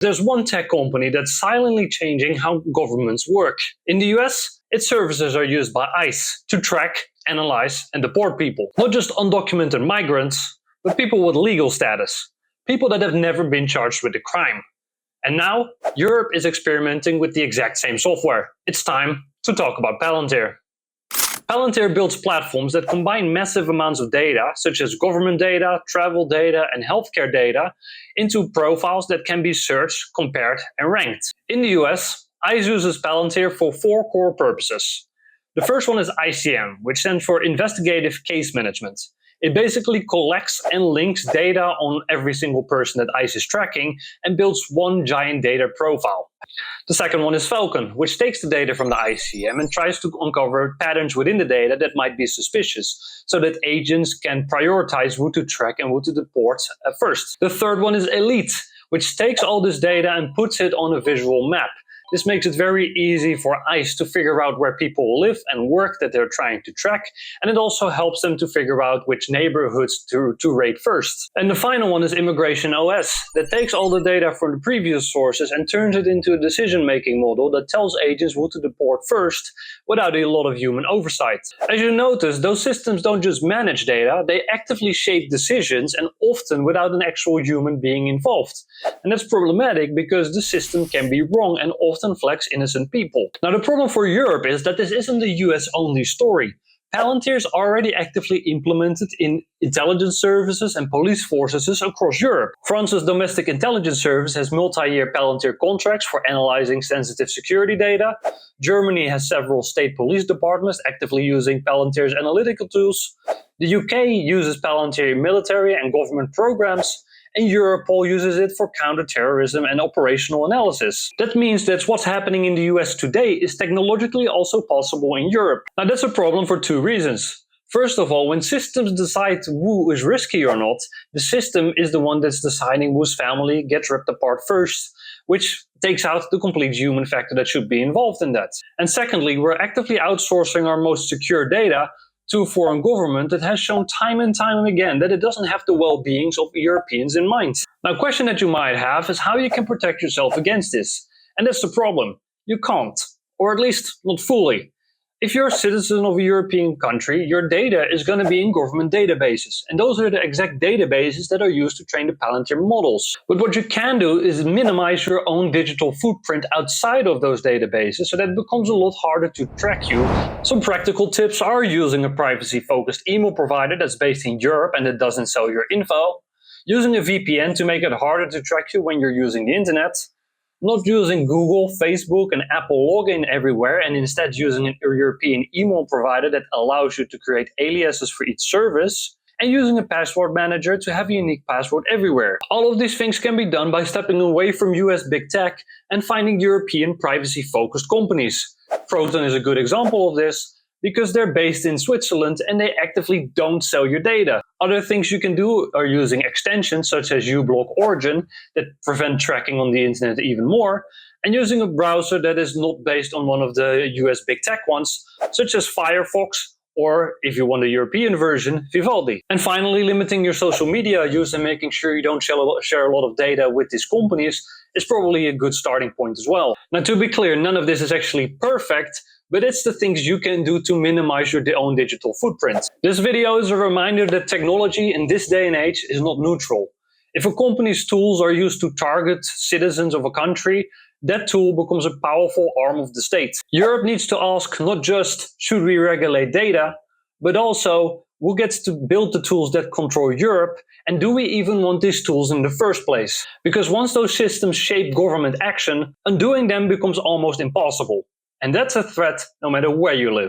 There's one tech company that's silently changing how governments work. In the US, its services are used by ICE to track, analyze, and deport people. Not just undocumented migrants, but people with legal status. People that have never been charged with a crime. And now, Europe is experimenting with the exact same software. It's time to talk about Palantir. Palantir builds platforms that combine massive amounts of data, such as government data, travel data, and healthcare data, into profiles that can be searched, compared, and ranked. In the US, ICE uses Palantir for 4 core purposes. The first one is ICM, which stands for Investigative Case Management. It basically collects and links data on every single person that ICE is tracking and builds one giant data profile. The second one is Falcon, which takes the data from the ICM and tries to uncover patterns within the data that might be suspicious, so that agents can prioritize who to track and who to deport first. The third one is Elite, which takes all this data and puts it on a visual map. This makes it very easy for ICE to figure out where people live and work that they're trying to track, and it also helps them to figure out which neighborhoods to raid first. And the final one is Immigration OS, that takes all the data from the previous sources and turns it into a decision-making model that tells agents who to deport first without a lot of human oversight. As you notice, those systems don't just manage data, they actively shape decisions, and often without an actual human being involved. And that's problematic because the system can be wrong and often flags innocent people. Now, the problem for Europe is that this isn't the US only story. Palantir is already actively implemented in intelligence services and police forces across Europe. France's domestic intelligence service has multi-year Palantir contracts for analyzing sensitive security data. Germany has several state police departments actively using Palantir's analytical tools. The UK uses Palantir in military and government programs. And Europol uses it for counterterrorism and operational analysis. That means that what's happening in the US today is technologically also possible in Europe. Now, that's a problem for 2 reasons. First of all, when systems decide who is risky or not, the system is the one that's deciding whose family gets ripped apart first, which takes out the complete human factor that should be involved in that. And secondly, we're actively outsourcing our most secure data to a foreign government that has shown time and time again that it doesn't have the well-beings of Europeans in mind. Now, a question that you might have is how you can protect yourself against this. And that's the problem. You can't, or at least not fully. If you're a citizen of a European country, your data is going to be in government databases. And those are the exact databases that are used to train the Palantir models. But what you can do is minimize your own digital footprint outside of those databases, so that it becomes a lot harder to track you. Some practical tips are using a privacy-focused email provider that's based in Europe and that doesn't sell your info. Using a VPN to make it harder to track you when you're using the internet. Not using Google, Facebook, and Apple login everywhere, and instead using a European email provider that allows you to create aliases for each service, and using a password manager to have a unique password everywhere. All of these things can be done by stepping away from US big tech and finding European privacy-focused companies. Proton is a good example of this, because they're based in Switzerland and they actively don't sell your data. Other things you can do are using extensions such as uBlock Origin that prevent tracking on the internet even more, and using a browser that is not based on one of the US big tech ones, such as Firefox, or if you want a European version, Vivaldi. And finally, limiting your social media use and making sure you don't share a lot of data with these companies is probably a good starting point as well. Now, to be clear, none of this is actually perfect, but it's the things you can do to minimize your own digital footprint. This video is a reminder that technology in this day and age is not neutral. If a company's tools are used to target citizens of a country, that tool becomes a powerful arm of the state. Europe needs to ask not just, should we regulate data, but also, who gets to build the tools that control Europe, and do we even want these tools in the first place? Because once those systems shape government action, undoing them becomes almost impossible. And that's a threat no matter where you live.